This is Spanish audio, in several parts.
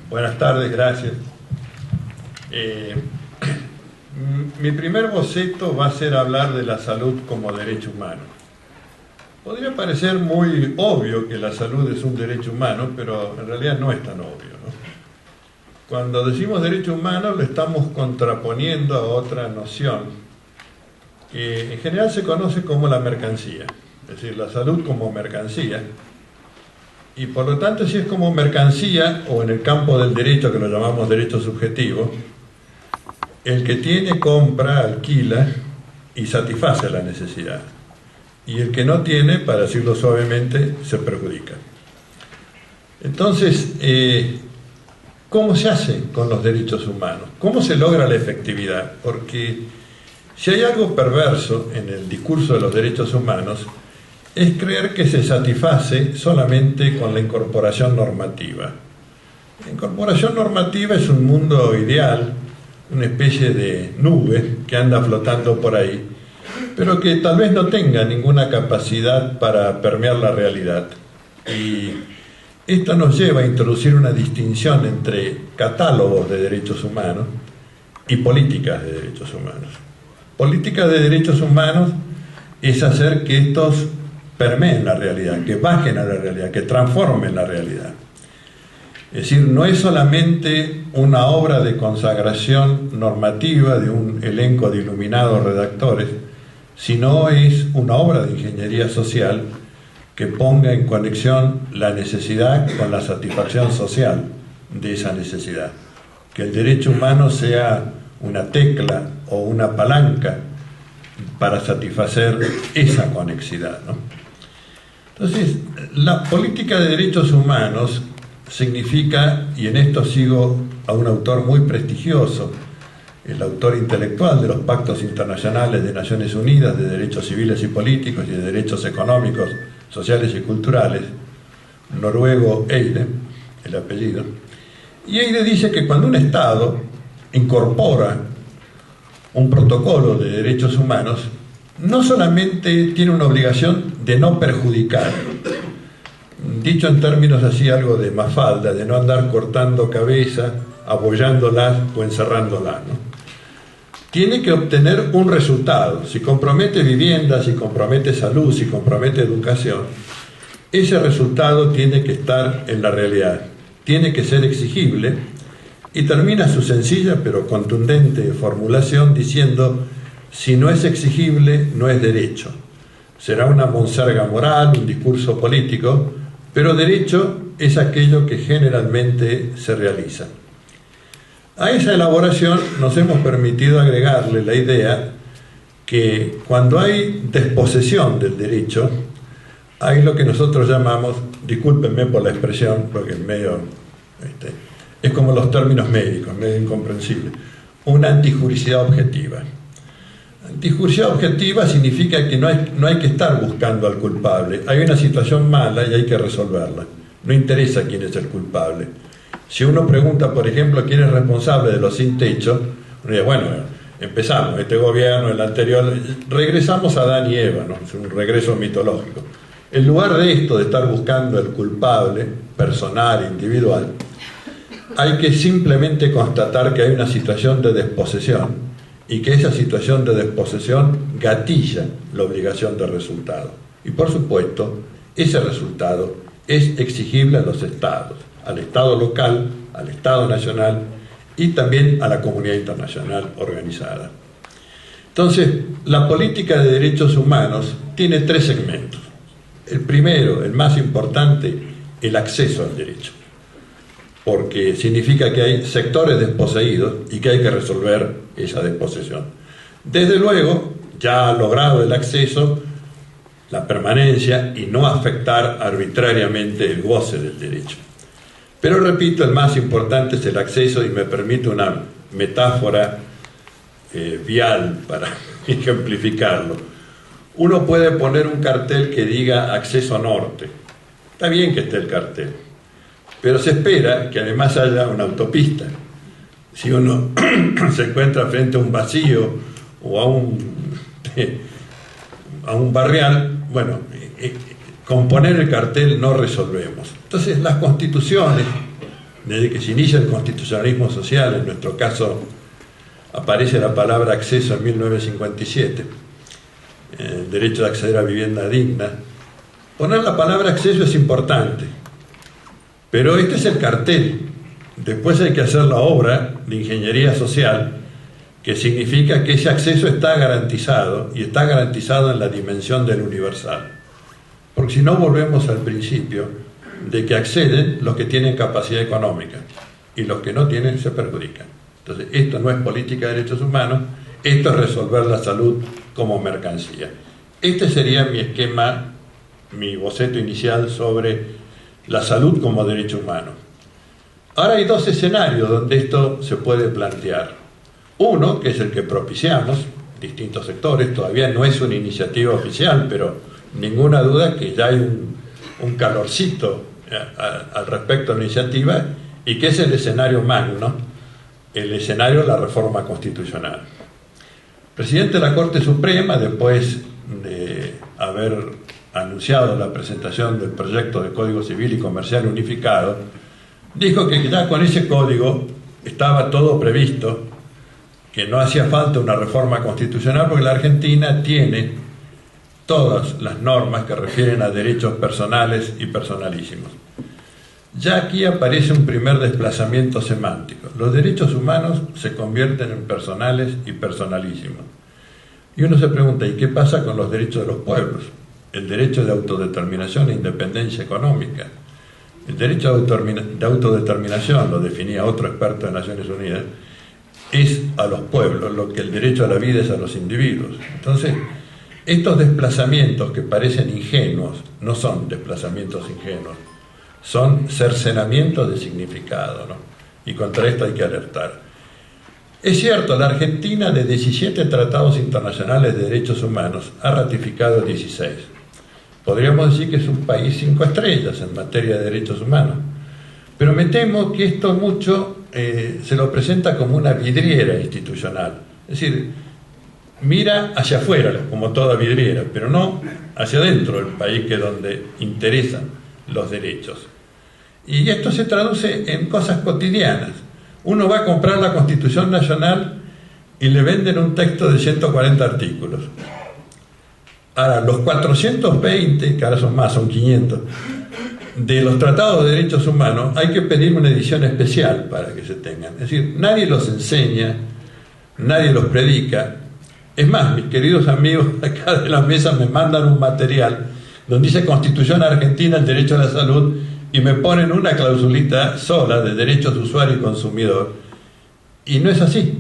Buenas tardes, gracias. Mi primer boceto va a ser hablar de la salud como derecho humano. Podría parecer muy obvio que la salud es un derecho humano, pero en realidad no es tan obvio, ¿no? Cuando decimos derecho humano lo estamos contraponiendo a otra noción que en general se conoce como la mercancía, es decir, la salud como mercancía. Y por lo tanto, si es como mercancía, o en el campo del derecho que lo llamamos derecho subjetivo, el que tiene compra, alquila y satisface la necesidad. Y el que no tiene, para decirlo suavemente, se perjudica. Entonces, ¿cómo se hace con los derechos humanos? ¿Cómo se logra la efectividad? Porque si hay algo perverso en el discurso de los derechos humanos, es creer que se satisface solamente con la incorporación normativa. La incorporación normativa es un mundo ideal, una especie de nube que anda flotando por ahí, pero que tal vez no tenga ninguna capacidad para permear la realidad. Y esto nos lleva a introducir una distinción entre catálogos de derechos humanos y políticas de derechos humanos. Políticas de derechos humanos es hacer que estos permeen la realidad, que bajen a la realidad, que transformen la realidad. Es decir, no es solamente una obra de consagración normativa de un elenco de iluminados redactores, sino es una obra de ingeniería social que ponga en conexión la necesidad con la satisfacción social de esa necesidad. Que el derecho humano sea una tecla o una palanca para satisfacer esa conexidad, ¿no? Entonces, la política de derechos humanos significa, y en esto sigo a un autor muy prestigioso, el autor intelectual de los pactos internacionales de Naciones Unidas de derechos civiles y políticos y de derechos económicos, sociales y culturales, noruego Eide, el apellido, y Eide dice que cuando un Estado incorpora un protocolo de derechos humanos, no solamente tiene una obligación de no perjudicar, dicho en términos así algo de Mafalda, de no andar cortando cabeza, abollándolas o encerrándolas, ¿no? Tiene que obtener un resultado. Si compromete vivienda, si compromete salud, si compromete educación, ese resultado tiene que estar en la realidad, tiene que ser exigible, y termina su sencilla pero contundente formulación diciendo: si no es exigible, no es derecho. Será una monserga moral, un discurso político, pero derecho es aquello que generalmente se realiza. A esa elaboración nos hemos permitido agregarle la idea que cuando hay desposesión del derecho, hay lo que nosotros llamamos, discúlpenme por la expresión, porque es medio, es como los términos médicos, medio incomprensible, una antijuricidad objetiva. Antijuricidad objetiva significa que no hay que estar buscando al culpable. Hay una situación mala y hay que resolverla. No interesa quién es el culpable. Si uno pregunta, por ejemplo, quién es responsable de los sin techo, uno dice, bueno, empezamos, este gobierno, el anterior, regresamos a Adán y Eva, ¿no? Es un regreso mitológico. En lugar de esto, de estar buscando el culpable personal, individual, hay que simplemente constatar que hay una situación de desposesión y que esa situación de desposesión gatilla la obligación de resultado. Y por supuesto, ese resultado es exigible a los estados, al Estado local, al Estado nacional y también a la comunidad internacional organizada. Entonces, la política de derechos humanos tiene tres segmentos. El primero, el más importante, el acceso al derecho, porque significa que hay sectores desposeídos y que hay que resolver esa desposesión. Desde luego, ya ha logrado el acceso, la permanencia y no afectar arbitrariamente el goce del derecho. Pero repito, el más importante es el acceso, y me permito una metáfora vial para ejemplificarlo. Uno puede poner un cartel que diga acceso norte. Está bien que esté el cartel, pero se espera que además haya una autopista. Si uno se encuentra frente a un vacío o a un barrial, bueno, con poner el cartel no resolvemos. Entonces las constituciones desde que se inicia el constitucionalismo social, en nuestro caso aparece la palabra acceso en 1957, el derecho de acceder a vivienda digna. Poner la palabra acceso es importante, pero este es el cartel. Después hay que hacer la obra de ingeniería social, que significa que ese acceso está garantizado, y está garantizado en la dimensión del universal. Porque si no, volvemos al principio de que acceden los que tienen capacidad económica, y los que no tienen se perjudican. Entonces, esto no es política de derechos humanos, esto es resolver la salud como mercancía. Este sería mi esquema, mi boceto inicial sobre la salud como derecho humano. Ahora hay dos escenarios donde esto se puede plantear. Uno, que es el que propiciamos, distintos sectores, todavía no es una iniciativa oficial, pero ninguna duda que ya hay un calorcito al respecto de la iniciativa, y que es el escenario magno, el escenario de la reforma constitucional. El presidente de la Corte Suprema, después de haber anunciado la presentación del proyecto de Código Civil y Comercial Unificado, dijo que ya con ese código estaba todo previsto, que no hacía falta una reforma constitucional porque la Argentina tiene todas las normas que refieren a derechos personales y personalísimos. Ya aquí aparece un primer desplazamiento semántico. Los derechos humanos se convierten en personales y personalísimos. Y uno se pregunta, ¿y qué pasa con los derechos de los pueblos? El derecho de autodeterminación e independencia económica. El derecho de autodeterminación, lo definía otro experto de Naciones Unidas, es a los pueblos, lo que el derecho a la vida es a los individuos. Entonces, estos desplazamientos que parecen ingenuos, no son desplazamientos ingenuos, son cercenamientos de significado, ¿no? Y contra esto hay que alertar. Es cierto, la Argentina de 17 tratados internacionales de derechos humanos ha ratificado 16. Podríamos decir que es un país 5 estrellas en materia de derechos humanos, pero me temo que esto mucho se lo presenta como una vidriera institucional. Es decir, mira hacia afuera, como toda vidriera, pero no hacia adentro del país, que es donde interesan los derechos. Y esto se traduce en cosas cotidianas. Uno va a comprar la Constitución Nacional y le venden un texto de 140 artículos. Ahora, los 420, que ahora son más, son 500, de los tratados de derechos humanos, hay que pedir una edición especial para que se tengan. Es decir, nadie los enseña, nadie los predica. Es más, mis queridos amigos acá de la mesa me mandan un material donde dice Constitución Argentina, el derecho a la salud, y me ponen una clausulita sola de derechos de usuario y consumidor. Y no es así.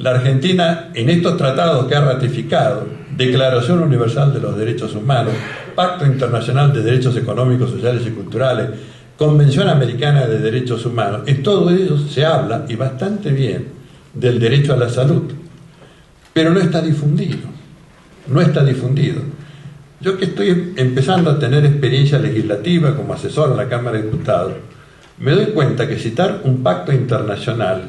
La Argentina, en estos tratados que ha ratificado, Declaración Universal de los Derechos Humanos, Pacto Internacional de Derechos Económicos, Sociales y Culturales, Convención Americana de Derechos Humanos, en todo ello se habla, y bastante bien, del derecho a la salud. Pero no está difundido. No está difundido. Yo, que estoy empezando a tener experiencia legislativa como asesor en la Cámara de Diputados, me doy cuenta que citar un pacto internacional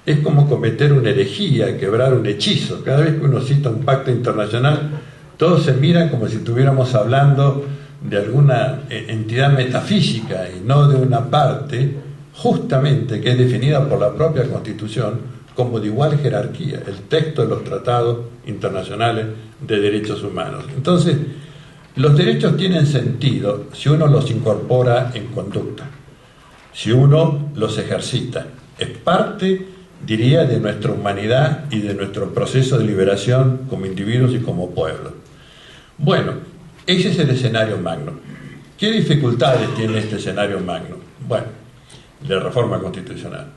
es como cometer una herejía, quebrar un hechizo. Cada vez que uno cita un pacto internacional, todos se miran como si estuviéramos hablando de alguna entidad metafísica y no de una parte, justamente, que es definida por la propia Constitución como de igual jerarquía, el texto de los tratados internacionales de derechos humanos. Entonces, los derechos tienen sentido si uno los incorpora en conducta, si uno los ejercita. Es parte, diría, de nuestra humanidad y de nuestro proceso de liberación como individuos y como pueblo. Bueno, ese es el escenario magno. ¿Qué dificultades tiene este escenario magno? Bueno, de reforma constitucional.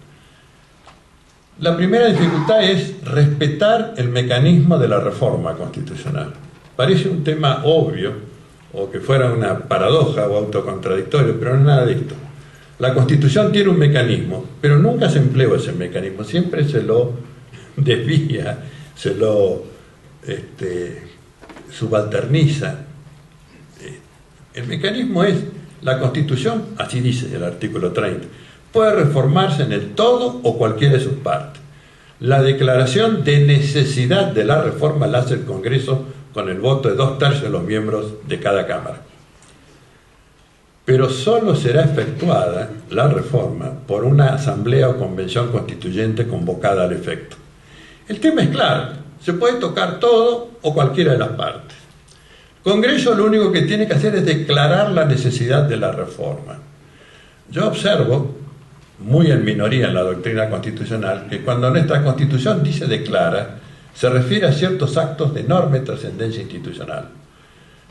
La primera dificultad es respetar el mecanismo de la reforma constitucional. Parece un tema obvio, o que fuera una paradoja o autocontradictorio, pero no es nada de esto. La Constitución tiene un mecanismo, pero nunca se empleó ese mecanismo, siempre se lo desvía, se lo subalterniza. El mecanismo es, la Constitución, así dice el artículo 30, puede reformarse en el todo o cualquiera de sus partes. La declaración de necesidad de la reforma la hace el Congreso con el voto de 2/3 de los miembros de cada Cámara. pero solo será efectuada la reforma por una asamblea o convención constituyente convocada al efecto. El tema es claro, se puede tocar todo o cualquiera de las partes. El Congreso lo único que tiene que hacer es declarar la necesidad de la reforma. Yo observo, muy en minoría en la doctrina constitucional, que cuando nuestra Constitución dice declara, se refiere a ciertos actos de enorme trascendencia institucional.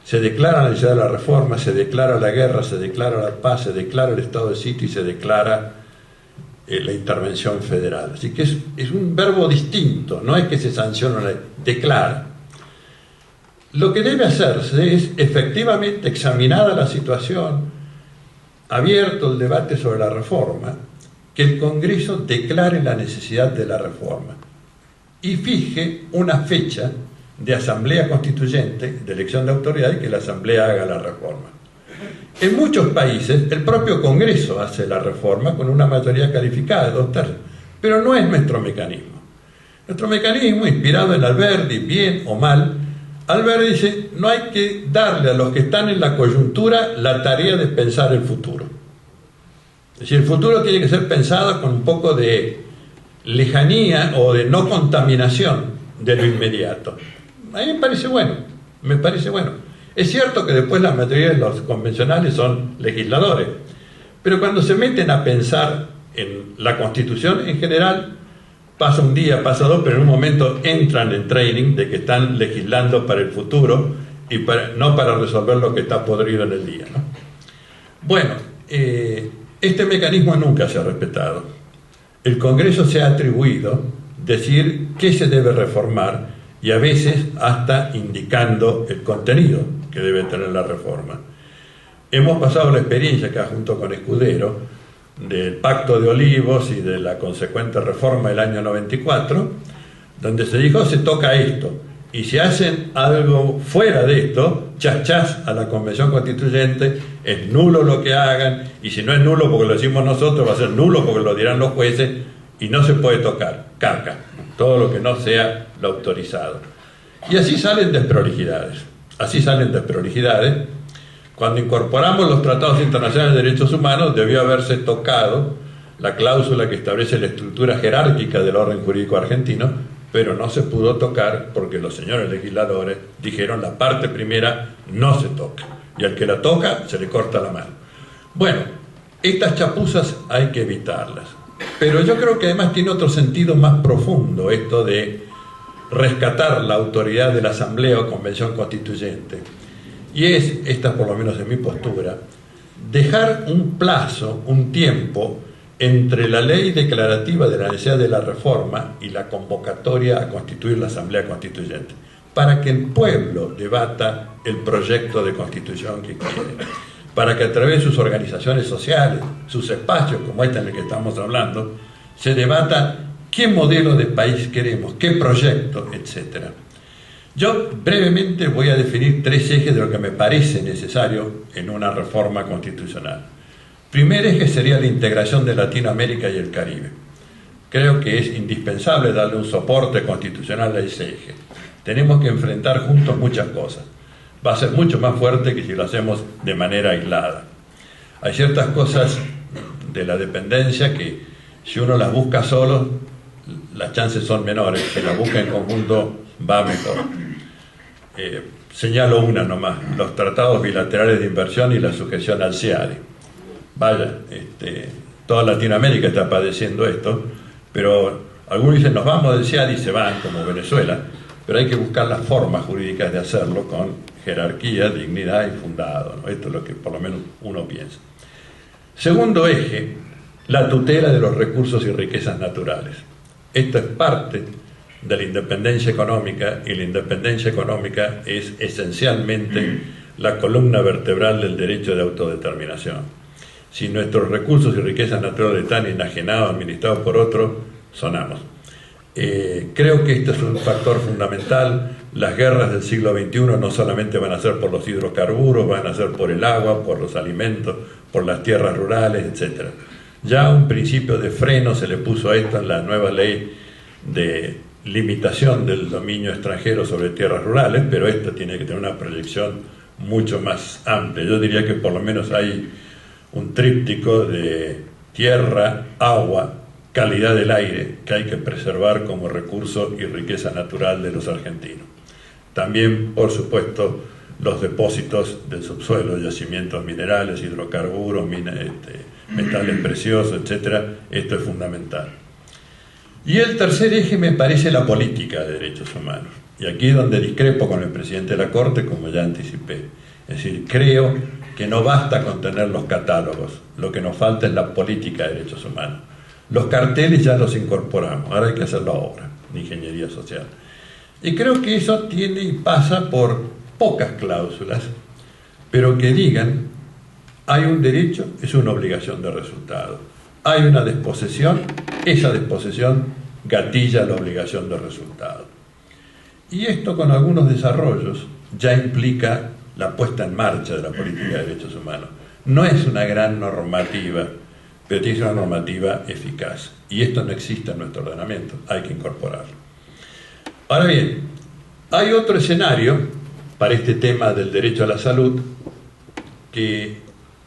Se declara la necesidad de la reforma, se declara la guerra, se declara la paz, se declara el estado de sitio y se declara la intervención federal. Así que es un verbo distinto, no es que se sancione, declara. Lo que debe hacerse es, efectivamente, examinada la situación, abierto el debate sobre la reforma, que el Congreso declare la necesidad de la reforma y fije una fecha de asamblea constituyente, de elección de autoridad, y que la asamblea haga la reforma. En muchos países el propio Congreso hace la reforma con una mayoría calificada de 2/3, pero no es nuestro mecanismo. Nuestro mecanismo, inspirado en Alberdi, bien o mal, Alberdi dice, no hay que darle a los que están en la coyuntura la tarea de pensar el futuro. Es decir, el futuro tiene que ser pensado con un poco de lejanía o de no contaminación de lo inmediato. A mí me parece bueno. Es cierto que después la mayoría de los convencionales son legisladores, pero cuando se meten a pensar en la Constitución, en general, pasa un día, pasa dos, pero en un momento entran en training de que están legislando para el futuro y no para resolver lo que está podrido en el día, ¿no? Bueno, este mecanismo nunca se ha respetado. El Congreso se ha atribuido decir qué se debe reformar y a veces hasta indicando el contenido que debe tener la reforma. Hemos pasado la experiencia acá junto con Escudero del Pacto de Olivos y de la consecuente reforma del año 94, donde se dijo se toca esto, y si hacen algo fuera de esto, chas a la Convención Constituyente, es nulo lo que hagan, y si no es nulo porque lo decimos nosotros, va a ser nulo porque lo dirán los jueces, y no se puede tocar, caca, todo lo que no sea lo autorizado. Y así salen desprolijidades. Cuando incorporamos los tratados internacionales de derechos humanos, debió haberse tocado la cláusula que establece la estructura jerárquica del orden jurídico argentino, pero no se pudo tocar porque los señores legisladores dijeron la parte primera no se toca, y al que la toca se le corta la mano. Bueno, estas chapuzas hay que evitarlas, pero yo creo que además tiene otro sentido más profundo esto de rescatar la autoridad de la Asamblea o Convención Constituyente, y esta por lo menos es mi postura, dejar un plazo, un tiempo entre la ley declarativa de la necesidad de la reforma y la convocatoria a constituir la Asamblea Constituyente, para que el pueblo debata el proyecto de constitución que quiere, para que a través de sus organizaciones sociales, sus espacios como este en el que estamos hablando, se debata qué modelo de país queremos, qué proyecto, etc. Yo brevemente voy a definir 3 ejes de lo que me parece necesario en una reforma constitucional. Primer eje sería la integración de Latinoamérica y el Caribe. Creo que es indispensable darle un soporte constitucional a ese eje. Tenemos que enfrentar juntos muchas cosas. Va a ser mucho más fuerte que si lo hacemos de manera aislada. Hay ciertas cosas de la dependencia que si uno las busca solo, las chances son menores. Si las busca en conjunto, va mejor. Señalo una nomás, los tratados bilaterales de inversión y la sujeción al CIADI. Vaya, toda Latinoamérica está padeciendo esto, pero algunos dicen nos vamos del CIADI y se van, como Venezuela, pero hay que buscar las formas jurídicas de hacerlo con jerarquía, dignidad y fundado, ¿no? Esto es lo que por lo menos uno piensa. Segundo eje, la tutela de los recursos y riquezas naturales. Esto es parte de la independencia económica, y la independencia económica es esencialmente la columna vertebral del derecho de autodeterminación. Si nuestros recursos y riquezas naturales están enajenados, administrados por otros, sonamos. Creo que este es un factor fundamental. Las guerras del siglo XXI no solamente van a ser por los hidrocarburos, van a ser por el agua, por los alimentos, por las tierras rurales, etc. Ya un principio de freno se le puso a esto en la nueva ley de limitación del dominio extranjero sobre tierras rurales, pero esto tiene que tener una proyección mucho más amplia. Yo diría que por lo menos hay un tríptico de tierra, agua, calidad del aire, que hay que preservar como recurso y riqueza natural de los argentinos. También, por supuesto, los depósitos del subsuelo, yacimientos minerales, hidrocarburos, metales preciosos, etc. Esto es fundamental. Y el tercer eje me parece la política de derechos humanos. Y aquí es donde discrepo con el presidente de la Corte, como ya anticipé. Es decir, creo que no basta con tener los catálogos, lo que nos falta es la política de derechos humanos. Los carteles ya los incorporamos, ahora hay que hacer la obra de ingeniería social. Y creo que eso tiene y pasa por pocas cláusulas, pero que digan, hay un derecho, es una obligación de resultado. Hay una disposición, esa disposición gatilla la obligación de resultado. Y esto con algunos desarrollos ya implica la puesta en marcha de la política de derechos humanos. No es una gran normativa, pero tiene una normativa eficaz. Y esto no existe en nuestro ordenamiento, hay que incorporarlo. Ahora bien, hay otro escenario para este tema del derecho a la salud que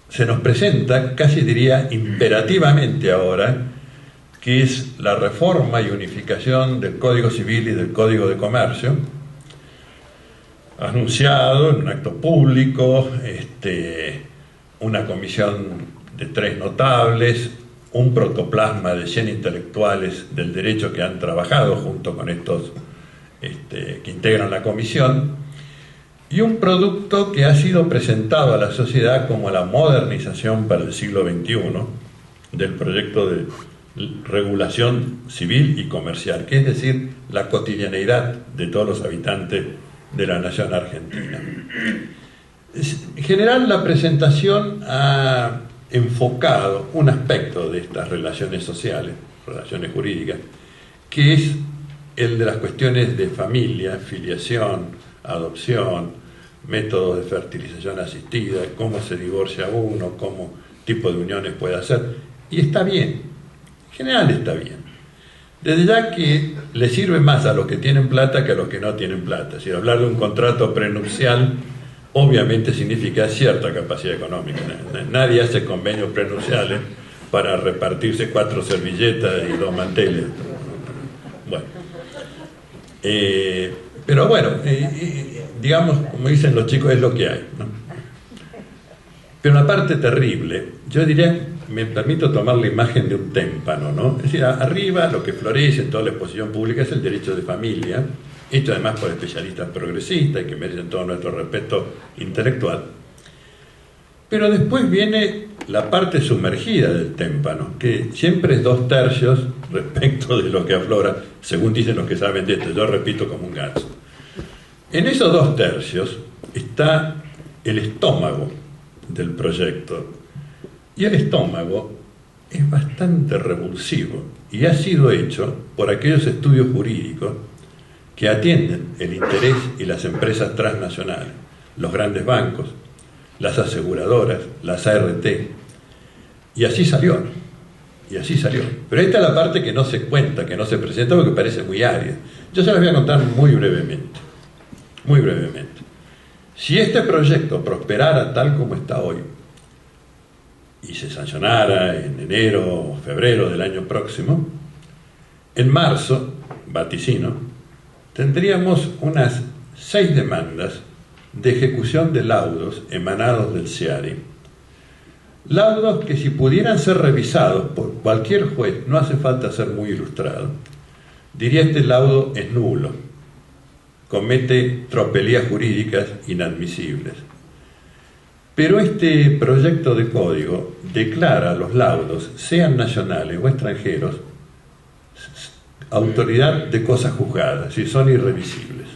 se nos presenta, casi diría imperativamente ahora, que es la reforma y unificación del Código Civil y del Código de Comercio, anunciado en un acto público, una comisión de 3 notables, un protoplasma de 100 intelectuales del derecho que han trabajado junto con estos que integran la comisión, y un producto que ha sido presentado a la sociedad como la modernización para el siglo XXI del proyecto de regulación civil y comercial, que es decir, la cotidianeidad de todos los habitantes de la nación argentina. En general, la presentación ha enfocado un aspecto de estas relaciones sociales, relaciones jurídicas, que es el de las cuestiones de familia, filiación, adopción, métodos de fertilización asistida, cómo se divorcia uno, cómo tipo de uniones puede hacer, y está bien, en general está bien. Desde ya que le sirve más a los que tienen plata que a los que no tienen plata. Si hablar de un contrato prenupcial, obviamente significa cierta capacidad económica. Nadie hace convenios prenupciales para repartirse 4 servilletas y 2 manteles. Bueno. Pero bueno, digamos, como dicen los chicos, es lo que hay, ¿no? Pero una parte terrible, yo diría, me permito tomar la imagen de un témpano, ¿no? Es decir, arriba lo que florece en toda la exposición pública es el derecho de familia, hecho además por especialistas progresistas y que merecen todo nuestro respeto intelectual. Pero después viene la parte sumergida del témpano, que siempre es 2/3 respecto de lo que aflora, según dicen los que saben de esto, yo repito como un ganso. En esos 2/3 está el estómago del proyecto, y el estómago es bastante revulsivo y ha sido hecho por aquellos estudios jurídicos que atienden el interés y las empresas transnacionales, los grandes bancos, las aseguradoras, las ART, y así salió, Pero esta es la parte que no se cuenta, que no se presenta porque parece muy árida. Yo se las voy a contar muy brevemente. Si este proyecto prosperara tal como está hoy y se sancionara en enero o febrero del año próximo, en marzo, vaticino, tendríamos unas 6 demandas de ejecución de laudos emanados del CIARI. Laudos que, si pudieran ser revisados por cualquier juez, no hace falta ser muy ilustrado, diría: este laudo es nulo, comete tropelías jurídicas inadmisibles. Pero este proyecto de código declara a los laudos, sean nacionales o extranjeros, autoridad de cosas juzgadas, si son irrevisibles.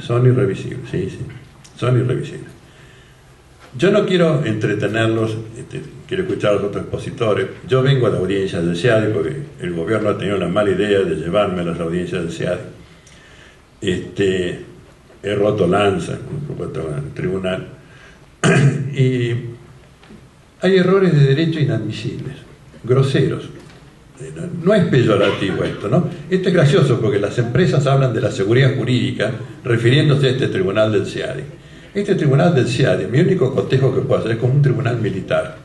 Son irrevisibles. Yo no quiero entretenerlos, quiero escuchar a los otros expositores. Yo vengo a la audiencia del CIADI porque el gobierno ha tenido la mala idea de llevarme a las audiencias del CIADI. He roto lanza en el tribunal. Y hay errores de derecho inadmisibles, groseros. No es peyorativo esto, ¿no? Esto es gracioso porque las empresas hablan de la seguridad jurídica refiriéndose a este tribunal del CIADI. Este tribunal del CIADI, mi único cotejo que puedo hacer es como un tribunal militar.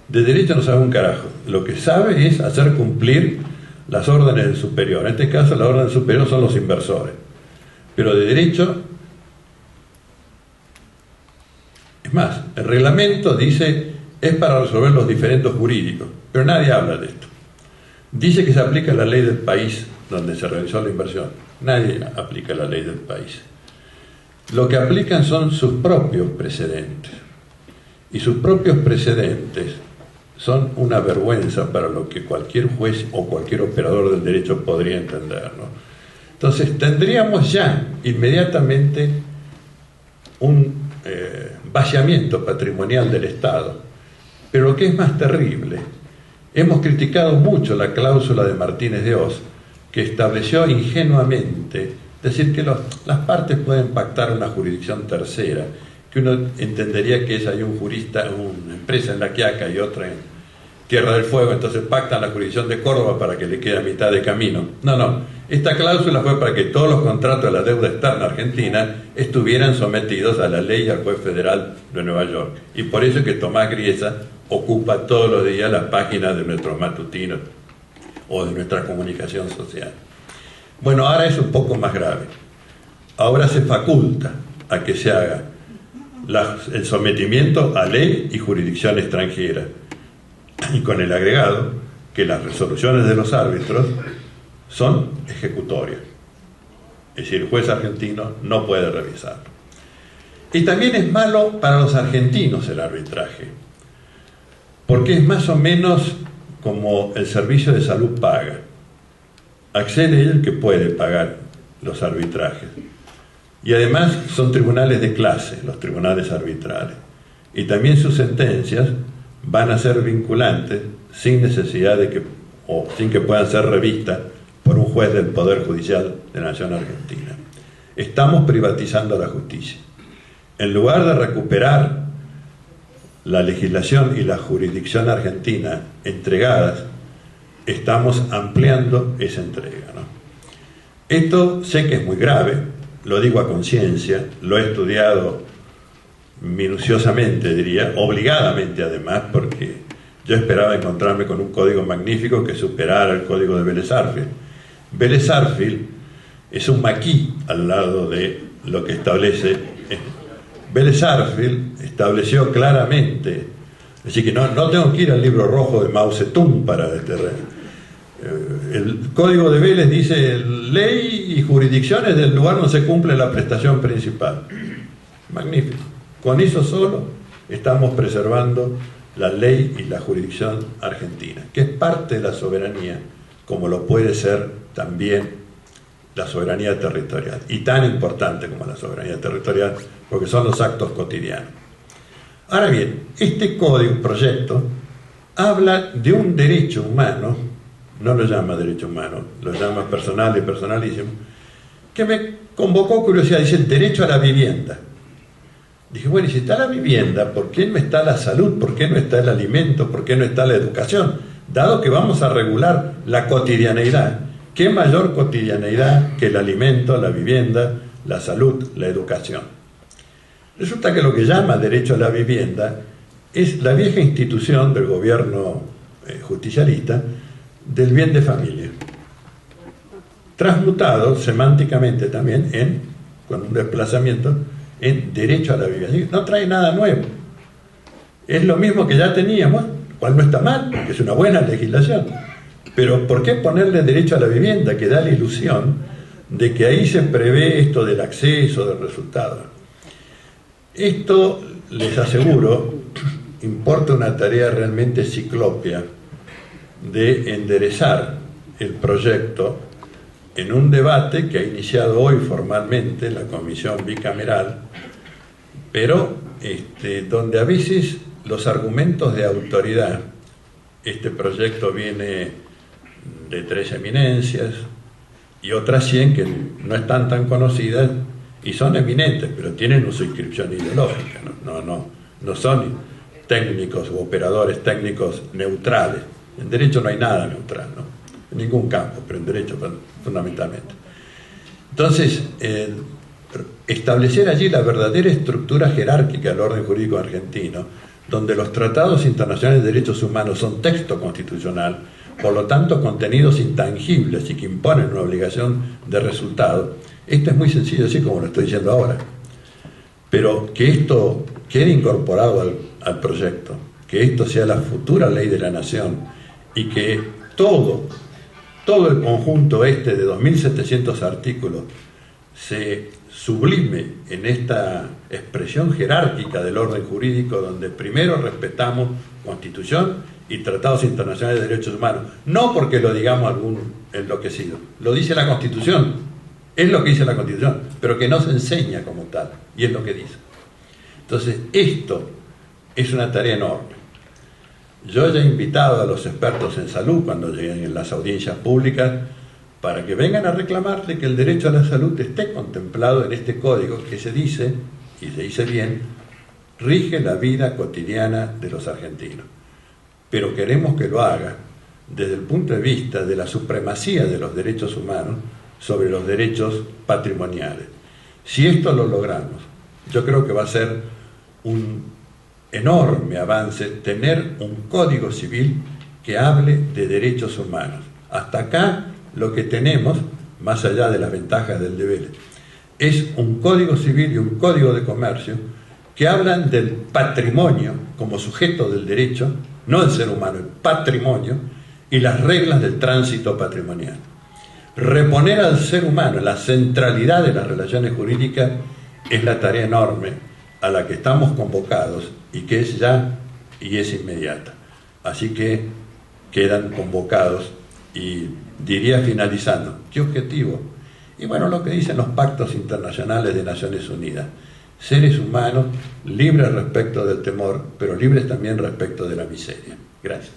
De derecho no sabe un carajo. Lo que sabe es hacer cumplir las órdenes del superior. En este caso, la orden del superior son los inversores. Pero de derecho, es más, el reglamento dice es para resolver los diferendos jurídicos, pero nadie habla de esto. Dice que se aplica la ley del país donde se realizó la inversión. Nadie aplica la ley del país. Lo que aplican son sus propios precedentes. Y sus propios precedentes son una vergüenza para lo que cualquier juez o cualquier operador del derecho podría entender, ¿no? Entonces tendríamos ya inmediatamente un vaciamiento patrimonial del Estado. Pero lo que es más terrible, hemos criticado mucho la cláusula de Martínez de Hoz, que estableció ingenuamente decir que las partes pueden pactar una jurisdicción tercera, que uno entendería que es ahí un jurista, una empresa en La Quiaca y otra en Tierra del Fuego, entonces pactan la jurisdicción de Córdoba para que le quede a mitad de camino. No, esta cláusula fue para que todos los contratos de la deuda externa argentina estuvieran sometidos a la ley y al juez federal de Nueva York. Y por eso es que Tomás Griesa ocupa todos los días las páginas de nuestros matutinos o de nuestra comunicación social. Bueno, ahora es un poco más grave. Ahora se faculta a que se haga el sometimiento a ley y jurisdicción extranjera, y con el agregado que las resoluciones de los árbitros son ejecutorias. Es decir, el juez argentino no puede revisarlo. Y también es malo para los argentinos el arbitraje, porque es más o menos como el servicio de salud paga. Accede el que puede pagar los arbitrajes. Y además son tribunales de clase, los tribunales arbitrales. Y también sus sentencias van a ser vinculantes sin necesidad de que, o sin que puedan ser revistas por un juez del Poder Judicial de la Nación Argentina. Estamos privatizando la justicia. En lugar de recuperar la legislación y la jurisdicción argentina entregadas, estamos ampliando esa entrega, ¿no? Esto sé que es muy grave, lo digo a conciencia, lo he estudiado minuciosamente, diría, obligadamente además, porque yo esperaba encontrarme con un código magnífico que superara el código de Vélez Sarsfield. Vélez Sarsfield es un maquis al lado de lo que establece. Vélez Sarsfield estableció claramente, es decir, que no tengo que ir al libro rojo de Mao Zedong para el código de Vélez dice ley y jurisdicciones del lugar donde se cumple la prestación principal. Magnífico. Con eso solo estamos preservando la ley y la jurisdicción argentina, que es parte de la soberanía, como lo puede ser también la soberanía territorial, y tan importante como la soberanía territorial, porque son los actos cotidianos. Ahora bien, este proyecto, habla de un derecho humano, no lo llama derecho humano, lo llama personal y personalísimo, que me convocó curiosidad, dice el derecho a la vivienda. Dije, bueno, y si está la vivienda, ¿por qué no está la salud? ¿Por qué no está el alimento? ¿Por qué no está la educación? Dado que vamos a regular la cotidianeidad, ¿qué mayor cotidianeidad que el alimento, la vivienda, la salud, la educación? Resulta que lo que llama derecho a la vivienda es la vieja institución del gobierno justicialista del bien de familia, transmutado semánticamente también con un desplazamiento en derecho a la vivienda. No trae nada nuevo, es lo mismo que ya teníamos, cual no está mal, porque es una buena legislación, pero ¿por qué ponerle derecho a la vivienda, que da la ilusión de que ahí se prevé esto del acceso, del resultado? Esto, les aseguro, importa una tarea realmente ciclópea de enderezar el proyecto en un debate que ha iniciado hoy formalmente la comisión bicameral, pero donde a veces los argumentos de autoridad, este proyecto viene de 3 eminencias y otras 100 que no están tan conocidas y son eminentes, pero tienen una suscripción ideológica, no son técnicos u operadores técnicos neutrales. En derecho no hay nada neutral, ¿no? En ningún campo, pero en derecho fundamentalmente. Entonces, establecer allí la verdadera estructura jerárquica del orden jurídico argentino, donde los tratados internacionales de derechos humanos son texto constitucional, por lo tanto contenidos intangibles y que imponen una obligación de resultado. Esto es muy sencillo, así como lo estoy diciendo ahora, pero que esto quede incorporado al proyecto, que esto sea la futura ley de la nación y que todo el conjunto de 2.700 artículos se sublime en esta expresión jerárquica del orden jurídico, donde primero respetamos Constitución y tratados internacionales de derechos humanos, no porque lo digamos algún enloquecido, lo dice la Constitución, es lo que dice la Constitución, pero que no se enseña como tal, y es lo que dice. Entonces, esto es una tarea enorme. Yo ya he invitado a los expertos en salud, cuando lleguen en las audiencias públicas, para que vengan a reclamarle que el derecho a la salud esté contemplado en este código que se dice, y se dice bien, rige la vida cotidiana de los argentinos. Pero queremos que lo haga desde el punto de vista de la supremacía de los derechos humanos sobre los derechos patrimoniales. Si esto lo logramos, yo creo que va a ser un enorme avance tener un código civil que hable de derechos humanos. Hasta acá lo que tenemos, más allá de las ventajas del deber, es un código civil y un código de comercio que hablan del patrimonio como sujeto del derecho, no el ser humano, el patrimonio, y las reglas del tránsito patrimonial. Reponer al ser humano en la centralidad de las relaciones jurídicas es la tarea enorme a la que estamos convocados y que es ya y es inmediata. Así que quedan convocados y diría finalizando, ¿qué objetivo? Y bueno, lo que dicen los pactos internacionales de Naciones Unidas, seres humanos libres respecto del temor, pero libres también respecto de la miseria. Gracias.